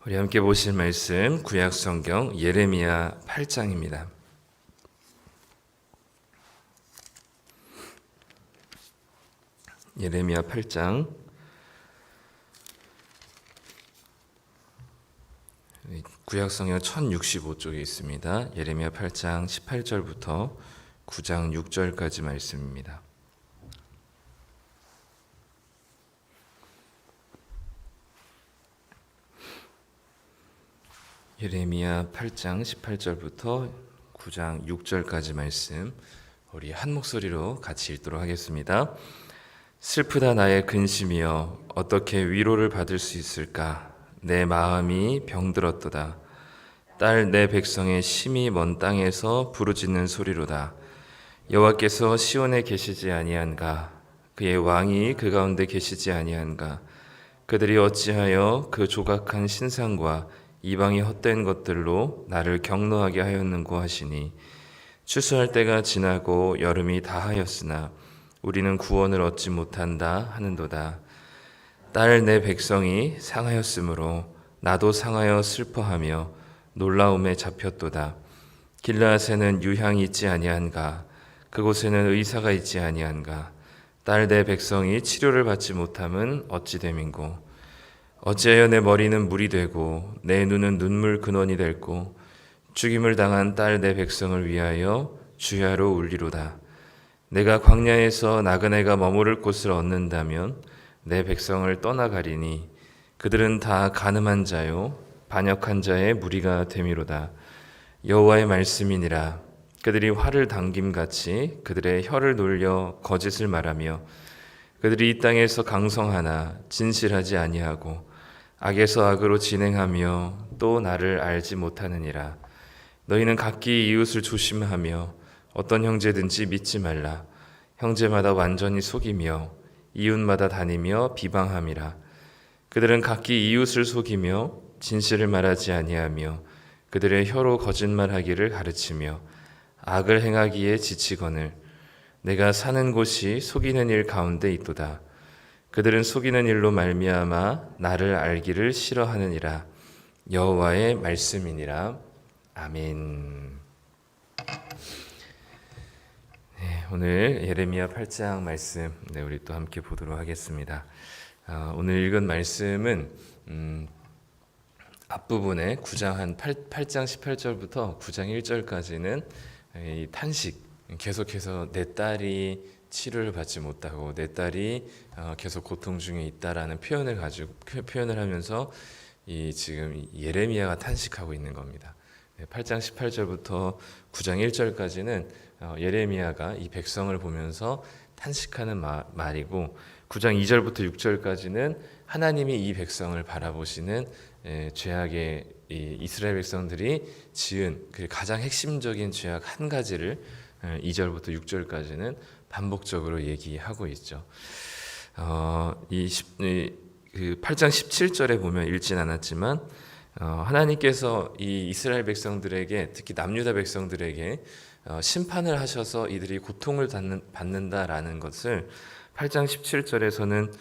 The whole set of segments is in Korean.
우리 함께 보실 말씀 구약 성경 예레미야 8장입니다. 예레미야 8장 구약 성경 1065쪽에 있습니다. 예레미야 8장 18절부터 9장 6절까지 말씀입니다. 예레미야 8장 18절부터 9장 6절까지 말씀 우리 한 목소리로 같이 읽도록 하겠습니다. 슬프다 나의 근심이여 어떻게 위로를 받을 수 있을까? 내 마음이 병들었도다. 딸 내 백성의 심히 먼 땅에서 부르짖는 소리로다. 여호와께서 시온에 계시지 아니한가? 그의 왕이 그 가운데 계시지 아니한가? 그들이 어찌하여 그 조각한 신상과 이방이 헛된 것들로 나를 격노하게 하였는고 하시니 추수할 때가 지나고 여름이 다하였으나 우리는 구원을 얻지 못한다 하는도다. 딸 내 백성이 상하였으므로 나도 상하여 슬퍼하며 놀라움에 잡혔도다. 길라앗에는 유향이 있지 아니한가? 그곳에는 의사가 있지 아니한가? 딸 내 백성이 치료를 받지 못함은 어찌 됨인고? 어찌하여 내 머리는 물이 되고 내 눈은 눈물 근원이 될고 죽임을 당한 딸 내 백성을 위하여 주야로 울리로다. 내가 광야에서 나그네가 머무를 곳을 얻는다면 내 백성을 떠나가리니 그들은 다 간음한 자요 반역한 자의 무리가 됨이로다. 여호와의 말씀이니라. 그들이 활을 당김같이 그들의 혀를 놀려 거짓을 말하며 그들이 이 땅에서 강성하나 진실하지 아니하고 악에서 악으로 진행하며 또 나를 알지 못하느니라. 너희는 각기 이웃을 조심하며 어떤 형제든지 믿지 말라. 형제마다 완전히 속이며 이웃마다 다니며 비방함이라. 그들은 각기 이웃을 속이며 진실을 말하지 아니하며 그들의 혀로 거짓말하기를 가르치며 악을 행하기에 지치거늘 내가 사는 곳이 속이는 일 가운데 있도다. 그들은 속이는 일로 말미암아 나를 알기를 싫어하느니라. 여호와의 말씀이니라. 아멘. 네, 오늘 예레미야 8장 말씀 우리 또 함께 보도록 하겠습니다. 오늘 읽은 말씀은 앞부분에 9장 한 8장 18절부터 9장 1절까지는 이 탄식, 계속해서 내 딸이 치료를 받지 못하고 내 딸이 계속 고통 중에 있다라는 표현을 하면서 지금 예레미야가 탄식하고 있는 겁니다. 8장 18절부터 9장 1절까지는 예레미야가 이 백성을 보면서 탄식하는 말이고 9장 2절부터 6절까지는 하나님이 이 백성을 바라보시는 죄악의 이스라엘 백성들이 지은 그 가장 핵심적인 죄악 한 가지를 2절부터 6절까지는 반복적으로 얘기하고 있죠. 그 8장 17절에 보면 읽진 않았지만 하나님께서 이 이스라엘 백성들에게 특히 남유다 백성들에게 심판을 하셔서 이들이 고통을 받는다라는 것을 8장 17절에서는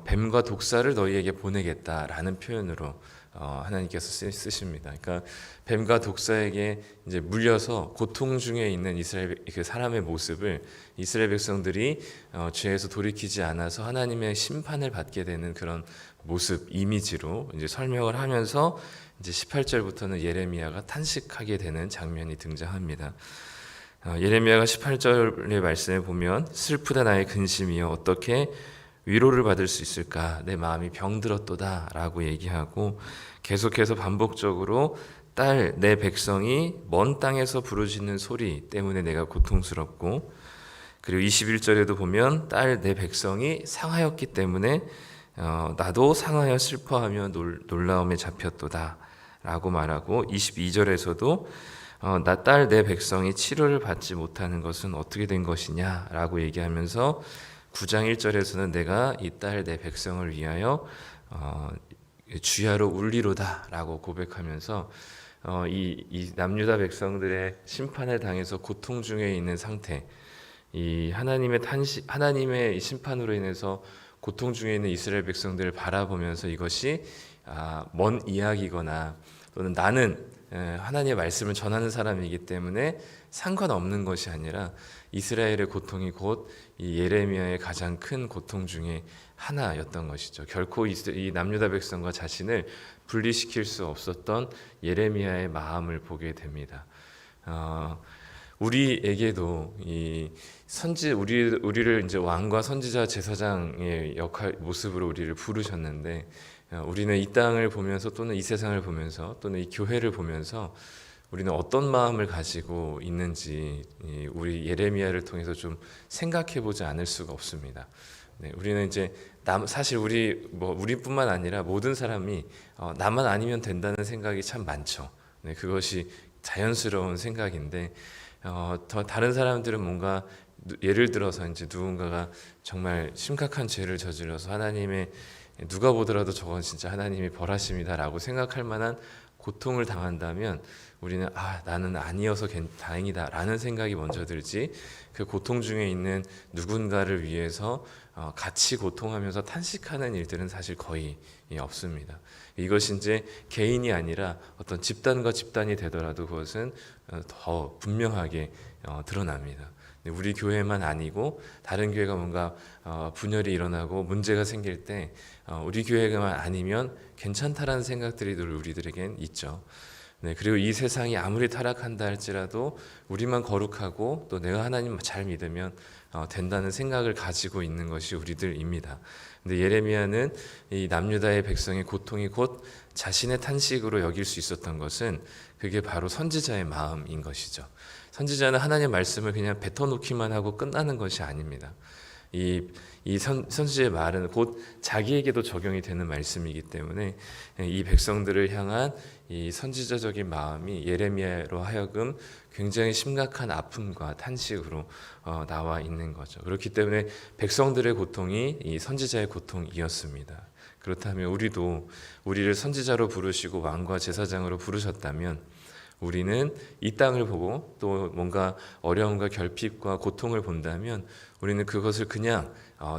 뱀과 독사를 너희에게 보내겠다라는 표현으로 하나님께서 쓰십니다. 그러니까 뱀과 독사에게 이제 물려서 고통 중에 있는 이스라엘 그 사람의 모습을 이스라엘 백성들이 죄에서 돌이키지 않아서 하나님의 심판을 받게 되는 그런 모습 이미지로 이제 설명을 하면서 이제 18절부터는 예레미야가 탄식하게 되는 장면이 등장합니다. 예레미야가 18절의 말씀에 보면 슬프다 나의 근심이여 어떻게 위로를 받을 수 있을까? 내 마음이 병들었도다 라고 얘기하고 계속해서 반복적으로 딸 내 백성이 먼 땅에서 부르짖는 소리 때문에 내가 고통스럽고 그리고 21절에도 보면 딸 내 백성이 상하였기 때문에 나도 상하여 슬퍼하며 놀라움에 잡혔도다 라고 말하고 22절에서도 나 딸 내 백성이 치료를 받지 못하는 것은 어떻게 된 것이냐 라고 얘기하면서 9장 1절에서는 내가 이 딸 내 백성을 위하여 주야로 울리로다 라고 고백하면서 이 남유다 백성들의 심판을 당해서 고통 중에 있는 상태, 이 하나님의 심판으로 인해서 고통 중에 있는 이스라엘 백성들을 바라보면서 이것이 먼 이야기거나 또는 나는 하나님의 말씀을 전하는 사람이기 때문에 상관없는 것이 아니라 이스라엘의 고통이 곧 이 예레미야의 가장 큰 고통 중에 하나였던 것이죠. 결코 이 남유다 백성과 자신을 분리시킬 수 없었던 예레미야의 마음을 보게 됩니다. 우리에게도 이 우리를 이제 왕과 선지자 제사장의 역할 모습으로 우리를 부르셨는데, 우리는 이 땅을 보면서 또는 이 세상을 보면서 또는 이 교회를 보면서 우리는 어떤 마음을 가지고 있는지 우리 예레미야를 통해서 좀 생각해 보지 않을 수가 없습니다. 네, 우리는 이제 사실 우리뿐만 아니라 모든 사람이 나만 아니면 된다는 생각이 참 많죠. 네, 그것이 자연스러운 생각인데, 더 다른 사람들은 뭔가 예를 들어서 이제 누군가가 정말 심각한 죄를 저질러서 하나님의 누가 보더라도 저건 진짜 하나님이 벌하심이다라고 생각할 만한 고통을 당한다면 우리는 나는 아니어서 다행이다라는 생각이 먼저 들지, 그 고통 중에 있는 누군가를 위해서 같이 고통하면서 탄식하는 일들은 사실 거의 없습니다. 이것이 이제 개인이 아니라 어떤 집단과 집단이 되더라도 그것은 더 분명하게 드러납니다. 우리 교회만 아니고 다른 교회가 뭔가 분열이 일어나고 문제가 생길 때 우리 교회가만 아니면 괜찮다라는 생각들이 늘 우리들에겐 있죠. 네, 그리고 이 세상이 아무리 타락한다 할지라도 우리만 거룩하고 또 내가 하나님 잘 믿으면 된다는 생각을 가지고 있는 것이 우리들입니다. 근데 예레미야는 이 남유다의 백성의 고통이 곧 자신의 탄식으로 여길 수 있었던 것은 그게 바로 선지자의 마음인 것이죠. 선지자는 하나님의 말씀을 그냥 뱉어놓기만 하고 끝나는 것이 아닙니다. 이 선지자의 말은 곧 자기에게도 적용이 되는 말씀이기 때문에 이 백성들을 향한 이 선지자적인 마음이 예레미야로 하여금 굉장히 심각한 아픔과 탄식으로 나와 있는 거죠. 그렇기 때문에 백성들의 고통이 이 선지자의 고통이었습니다. 그렇다면 우리를 선지자로 부르시고 왕과 제사장으로 부르셨다면 우리는 이 땅을 보고 또 뭔가 어려움과 결핍과 고통을 본다면 우리는 그것을 그냥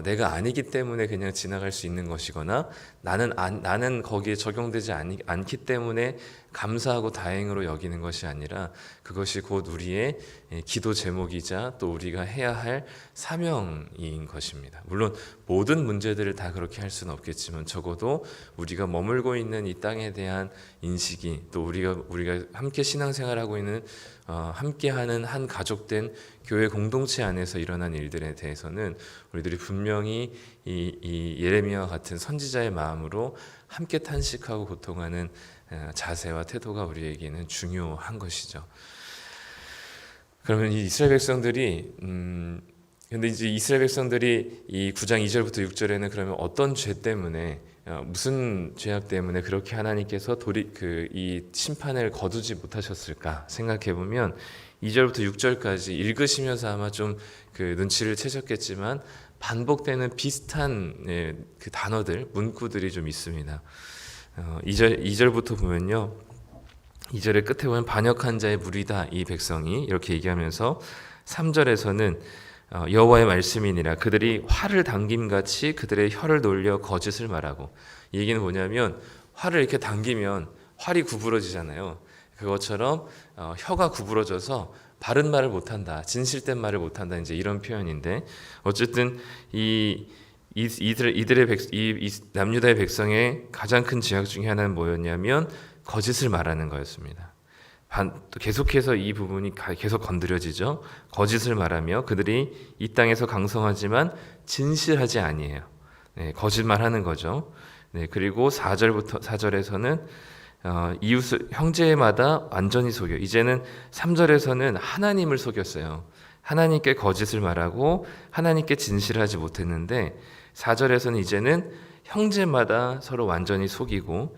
내가 아니기 때문에 그냥 지나갈 수 있는 것이거나 나는 거기에 적용되지 않기 때문에 감사하고 다행으로 여기는 것이 아니라 그것이 곧 우리의 기도 제목이자 또 우리가 해야 할 사명인 것입니다. 물론 모든 문제들을 다 그렇게 할 수는 없겠지만 적어도 우리가 머물고 있는 이 땅에 대한 인식이 또 우리가 함께 신앙생활하고 있는 함께하는 한 가족된 교회 공동체 안에서 일어난 일들에 대해서는 우리들이 분명히 이 예레미야와 같은 선지자의 마음으로 함께 탄식하고 고통하는 자세와 태도가 우리에게는 중요한 것이죠. 그러면 이 이스라엘 백성들이 근데 이제 이스라엘 백성들이 이 9장 2절부터 6절에는 그러면 어떤 죄 때문에 무슨 죄악 때문에 그렇게 하나님께서 이 심판을 거두지 못하셨을까 생각해 보면 2절부터 6절까지 읽으시면서 아마 좀 그 눈치를 채셨겠지만 반복되는 비슷한 그 단어들, 문구들이 좀 있습니다. 2절부터 보면요. 2절의 끝에 보면 반역한 자의 무리다 이 백성이 이렇게 얘기하면서 3절에서는 여호와의 말씀이니라 그들이 활을 당김같이 그들의 혀를 놀려 거짓을 말하고, 이 얘기는 뭐냐면 활을 이렇게 당기면 활이 구부러지잖아요. 그것처럼 혀가 구부러져서 바른 말을 못한다, 진실된 말을 못한다, 이제 이런 표현인데, 어쨌든 이 남유다의 백성의 가장 큰 죄악 중에 하나는 뭐였냐면 거짓을 말하는 거였습니다. 계속해서 이 부분이 계속 건드려지죠. 거짓을 말하며 그들이 이 땅에서 강성하지만 진실하지 아니에요. 네, 거짓말하는 거죠. 네, 그리고 4절에서는 이웃을 형제마다 완전히 속여. 이제는 3절에서는 하나님을 속였어요. 하나님께 거짓을 말하고 하나님께 진실하지 못했는데 4절에서는 이제는 형제마다 서로 완전히 속이고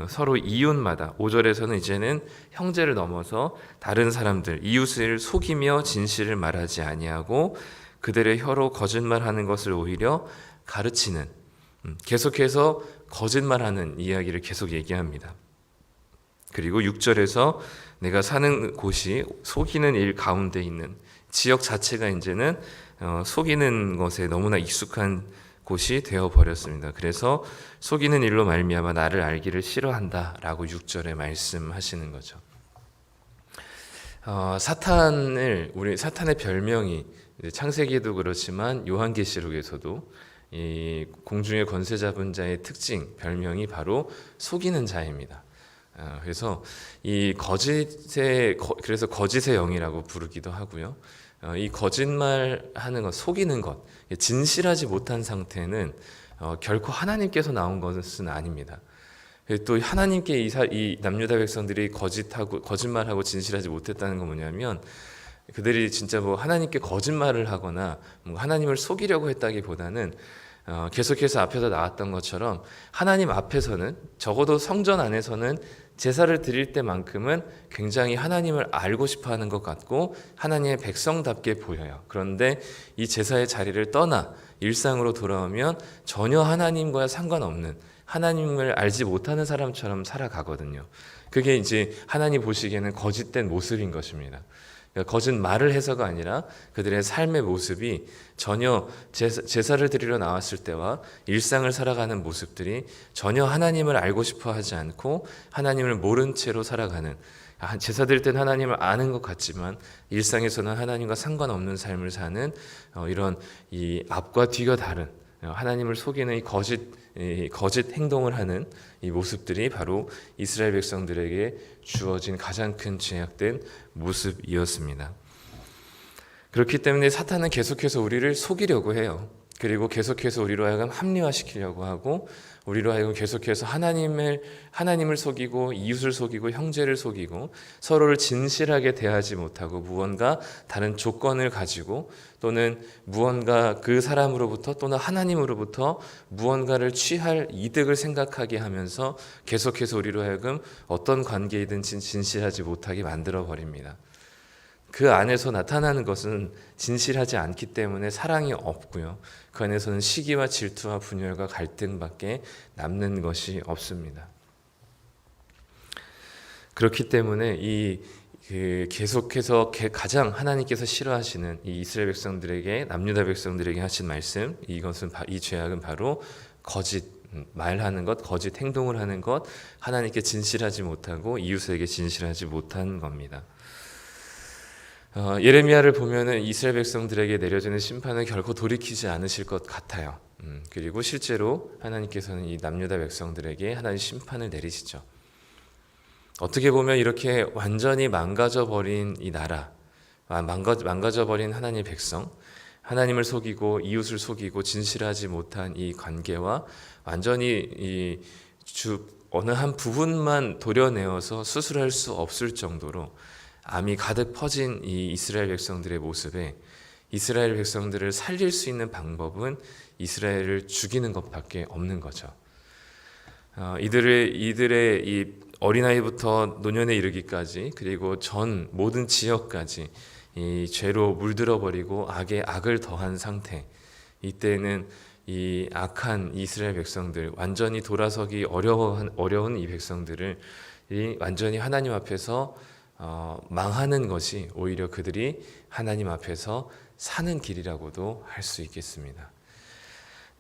서로 이웃마다, 5절에서는 이제는 형제를 넘어서 다른 사람들, 이웃을 속이며 진실을 말하지 아니하고 그들의 혀로 거짓말하는 것을 오히려 가르치는, 계속해서 거짓말하는 이야기를 계속 얘기합니다. 그리고 6절에서 내가 사는 곳이 속이는 일 가운데 있는 지역 자체가 이제는 속이는 것에 너무나 익숙한 곳이 되어 버렸습니다. 그래서 속이는 일로 말미암아 나를 알기를 싫어한다라고 6절에 말씀하시는 거죠. 사탄의 별명이 창세기에도 그렇지만 요한계시록에서도 이 공중의 권세 잡은 자의 특징 별명이 바로 속이는 자입니다. 그래서 이 그래서 거짓의 영이라고 부르기도 하고요. 이 거짓말하는 것, 속이는 것, 진실하지 못한 상태는 결코 하나님께서 나온 것은 아닙니다. 또 하나님께 이 남유다 백성들이 거짓말하고 진실하지 못했다는 건 뭐냐면 그들이 진짜 뭐 하나님께 거짓말을 하거나 뭐 하나님을 속이려고 했다기보다는 계속해서 앞에서 나왔던 것처럼 하나님 앞에서는 적어도 성전 안에서는 제사를 드릴 때만큼은 굉장히 하나님을 알고 싶어하는 것 같고 하나님의 백성답게 보여요. 그런데 이 제사의 자리를 떠나 일상으로 돌아오면 전혀 하나님과 상관없는, 하나님을 알지 못하는 사람처럼 살아가거든요. 그게 이제 하나님 보시기에는 거짓된 모습인 것입니다. 그러니까 거짓말을 해서가 아니라 그들의 삶의 모습이 전혀 제사를 드리러 나왔을 때와 일상을 살아가는 모습들이 전혀 하나님을 알고 싶어 하지 않고 하나님을 모른 채로 살아가는, 제사 드릴 때는 하나님을 아는 것 같지만 일상에서는 하나님과 상관없는 삶을 사는 이런 이 앞과 뒤가 다른 하나님을 속이는 이 거짓 행동을 하는 이 모습들이 바로 이스라엘 백성들에게 주어진 가장 큰 죄악된 모습이었습니다. 그렇기 때문에 사탄은 계속해서 우리를 속이려고 해요. 그리고 계속해서 우리로 하여금 합리화시키려고 하고 우리로 하여금 계속해서 하나님을 속이고 이웃을 속이고 형제를 속이고 서로를 진실하게 대하지 못하고 무언가 다른 조건을 가지고 또는 무언가 그 사람으로부터 또는 하나님으로부터 무언가를 취할 이득을 생각하게 하면서 계속해서 우리로 하여금 어떤 관계이든 진실하지 못하게 만들어 버립니다. 그 안에서 나타나는 것은 진실하지 않기 때문에 사랑이 없고요. 그 안에서는 시기와 질투와 분열과 갈등밖에 남는 것이 없습니다. 그렇기 때문에 계속해서 가장 하나님께서 싫어하시는 이 이스라엘 백성들에게, 남유다 백성들에게 하신 말씀, 이 죄악은 바로 거짓 말하는 것, 거짓 행동을 하는 것, 하나님께 진실하지 못하고 이웃에게 진실하지 못한 겁니다. 예레미야를 보면은 이스라엘 백성들에게 내려지는 심판을 결코 돌이키지 않으실 것 같아요. 그리고 실제로 하나님께서는 이 남유다 백성들에게 하나님 심판을 내리시죠. 어떻게 보면 이렇게 완전히 망가져버린 이 나라, 망가져버린 하나님의 백성, 하나님을 속이고 이웃을 속이고 진실하지 못한 이 관계와 완전히 어느 한 부분만 도려내어서 수술할 수 없을 정도로 암이 가득 퍼진 이 이스라엘 백성들의 모습에 이스라엘 백성들을 살릴 수 있는 방법은 이스라엘을 죽이는 것밖에 없는 거죠. 이들의 이 어린아이부터 노년에 이르기까지 그리고 전 모든 지역까지 이 죄로 물들어 버리고 악에 악을 더한 상태. 이때는 이 악한 이스라엘 백성들, 완전히 돌아서기 어려운 이 백성들을 완전히 하나님 앞에서 망하는 것이 오히려 그들이 하나님 앞에서 사는 길이라고도 할 수 있겠습니다.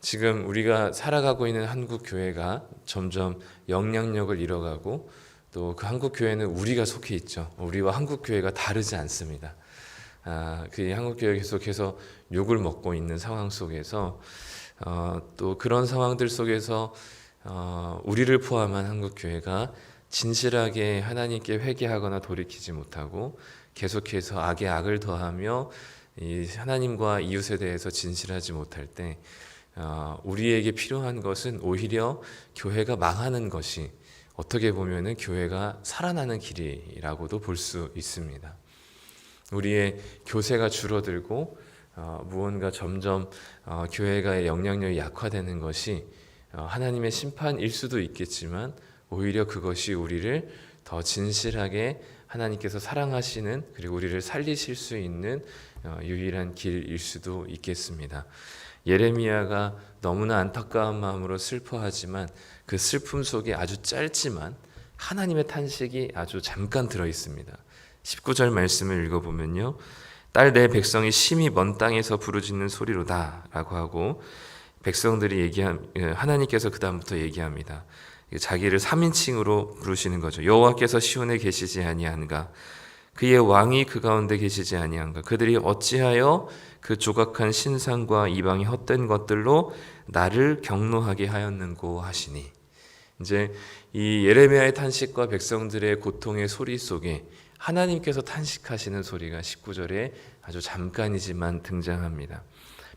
지금 우리가 살아가고 있는 한국 교회가 점점 영향력을 잃어가고 또 그 한국 교회는 우리가 속해 있죠. 우리와 한국 교회가 다르지 않습니다. 그 한국 교회 계속해서 욕을 먹고 있는 상황 속에서 또 그런 상황들 속에서 우리를 포함한 한국 교회가 진실하게 하나님께 회개하거나 돌이키지 못하고 계속해서 악에 악을 더하며 이 하나님과 이웃에 대해서 진실하지 못할 때 우리에게 필요한 것은 오히려 교회가 망하는 것이 어떻게 보면은 교회가 살아나는 길이라고도 볼 수 있습니다. 우리의 교세가 줄어들고 무언가 점점 교회가의 영향력이 약화되는 것이 하나님의 심판일 수도 있겠지만 오히려 그것이 우리를 더 진실하게 하나님께서 사랑하시는 그리고 우리를 살리실 수 있는 유일한 길일 수도 있겠습니다. 예레미야가 너무나 안타까운 마음으로 슬퍼하지만 그 슬픔 속에 아주 짧지만 하나님의 탄식이 아주 잠깐 들어 있습니다. 19절 말씀을 읽어보면요. 딸 내 백성이 심히 먼 땅에서 부르짖는 소리로다 라고 하고 백성들이 하나님께서 그 다음부터 얘기합니다. 자기를 3인칭으로 부르시는 거죠. 여호와께서 시온에 계시지 아니한가? 그의 왕이 그 가운데 계시지 아니한가? 그들이 어찌하여 그 조각한 신상과 이방의 헛된 것들로 나를 경노하게 하였는고 하시니. 이제 이 예레미야의 탄식과 백성들의 고통의 소리 속에 하나님께서 탄식하시는 소리가 19절에 아주 잠깐이지만 등장합니다.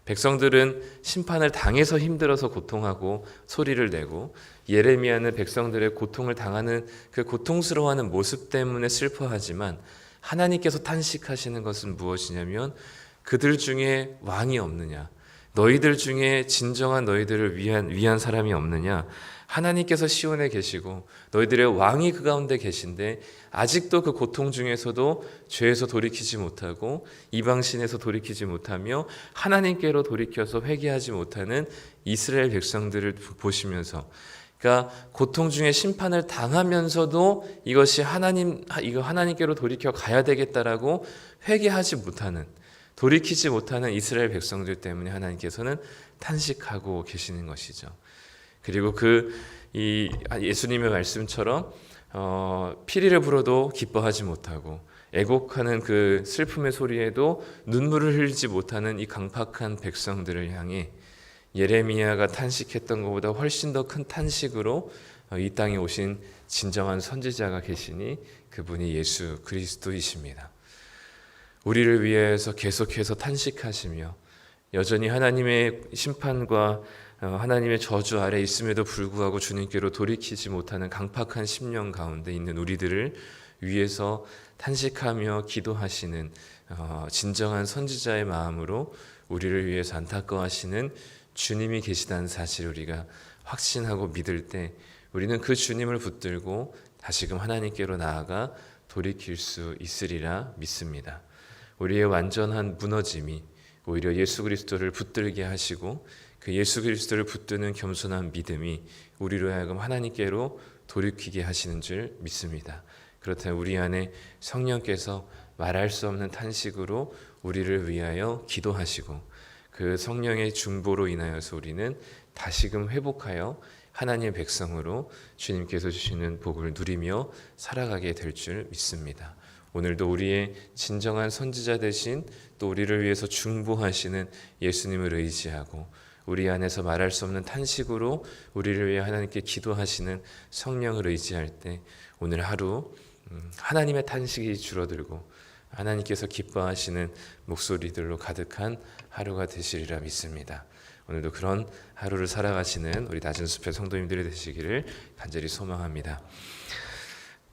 백성들은 심판을 당해서 힘들어서 고통하고 소리를 내고, 예레미야는 백성들의 고통을 당하는 그 고통스러워하는 모습 때문에 슬퍼하지만, 하나님께서 탄식하시는 것은 무엇이냐면 그들 중에 왕이 없느냐, 너희들 중에 진정한 너희들을 위한 사람이 없느냐. 하나님께서 시온에 계시고 너희들의 왕이 그 가운데 계신데 아직도 그 고통 중에서도 죄에서 돌이키지 못하고 이방신에서 돌이키지 못하며 하나님께로 돌이켜서 회개하지 못하는 이스라엘 백성들을 보시면서, 그러니까 고통 중에 심판을 당하면서도 이것이 하나님께로 돌이켜 가야 되겠다라고 회개하지 못하는, 돌이키지 못하는 이스라엘 백성들 때문에 하나님께서는 탄식하고 계시는 것이죠. 그리고 예수님의 말씀처럼 피리를 불어도 기뻐하지 못하고 애곡하는 그 슬픔의 소리에도 눈물을 흘리지 못하는 이 강팍한 백성들을 향해 예레미야가 탄식했던 것보다 훨씬 더 큰 탄식으로 이 땅에 오신 진정한 선지자가 계시니 그분이 예수 그리스도이십니다. 우리를 위해서 계속해서 탄식하시며 여전히 하나님의 심판과 하나님의 저주 아래 있음에도 불구하고 주님께로 돌이키지 못하는 강팍한 심령 가운데 있는 우리들을 위해서 탄식하며 기도하시는 진정한 선지자의 마음으로 우리를 위해서 안타까워하시는 주님이 계시다는 사실을 우리가 확신하고 믿을 때 우리는 그 주님을 붙들고 다시금 하나님께로 나아가 돌이킬 수 있으리라 믿습니다. 우리의 완전한 무너짐이 오히려 예수 그리스도를 붙들게 하시고 그 예수 그리스도를 붙드는 겸손한 믿음이 우리로 하여금 하나님께로 돌이키게 하시는 줄 믿습니다. 그렇다면 우리 안에 성령께서 말할 수 없는 탄식으로 우리를 위하여 기도하시고 그 성령의 중보로 인하여서 우리는 다시금 회복하여 하나님의 백성으로 주님께서 주시는 복을 누리며 살아가게 될 줄 믿습니다. 오늘도 우리의 진정한 선지자 되신 또 우리를 위해서 중보하시는 예수님을 의지하고 우리 안에서 말할 수 없는 탄식으로 우리를 위해 하나님께 기도하시는 성령을 의지할 때 오늘 하루 하나님의 탄식이 줄어들고 하나님께서 기뻐하시는 목소리들로 가득한 하루가 되시리라 믿습니다. 오늘도 그런 하루를 살아가시는 우리 낮은 숲의 성도님들이 되시기를 간절히 소망합니다.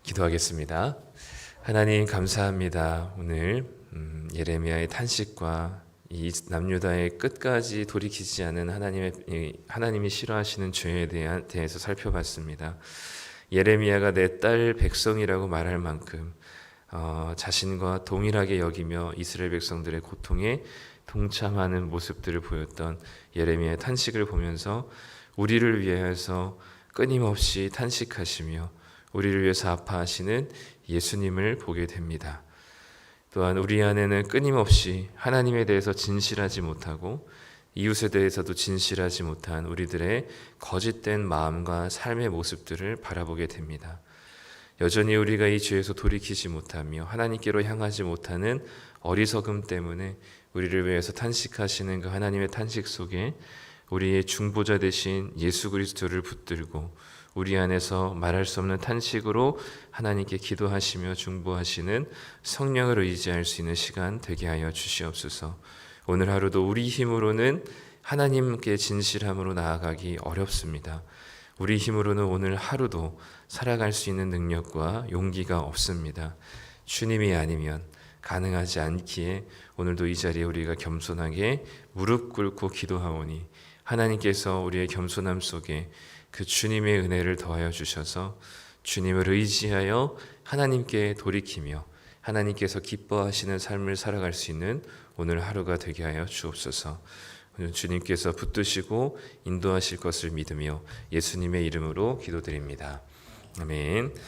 기도하겠습니다. 하나님 감사합니다. 오늘 예레미야의 탄식과 이 남유다의 끝까지 돌이키지 않은 하나님이 싫어하시는 죄에 대해서 살펴봤습니다. 예레미야가 내 딸 백성이라고 말할 만큼 자신과 동일하게 여기며 이스라엘 백성들의 고통에 동참하는 모습들을 보였던 예레미야의 탄식을 보면서 우리를 위해서 끊임없이 탄식하시며 우리를 위해서 아파하시는 예수님을 보게 됩니다. 또한 우리 안에는 끊임없이 하나님에 대해서 진실하지 못하고 이웃에 대해서도 진실하지 못한 우리들의 거짓된 마음과 삶의 모습들을 바라보게 됩니다. 여전히 우리가 이 죄에서 돌이키지 못하며 하나님께로 향하지 못하는 어리석음 때문에 우리를 위해서 탄식하시는 그 하나님의 탄식 속에 우리의 중보자 되신 예수 그리스도를 붙들고 우리 안에서 말할 수 없는 탄식으로 하나님께 기도하시며 중보하시는 성령을 의지할 수 있는 시간 되게 하여 주시옵소서. 오늘 하루도 우리 힘으로는 하나님께 진실함으로 나아가기 어렵습니다. 우리 힘으로는 오늘 하루도 살아갈 수 있는 능력과 용기가 없습니다. 주님이 아니면 가능하지 않기에 오늘도 이 자리에 우리가 겸손하게 무릎 꿇고 기도하오니 하나님께서 우리의 겸손함 속에 그 주님의 은혜를 더하여 주셔서 주님을 의지하여 하나님께 돌이키며 하나님께서 기뻐하시는 삶을 살아갈 수 있는 오늘 하루가 되게 하여 주옵소서. 오늘 주님께서 붙드시고 인도하실 것을 믿으며 예수님의 이름으로 기도드립니다. 아멘.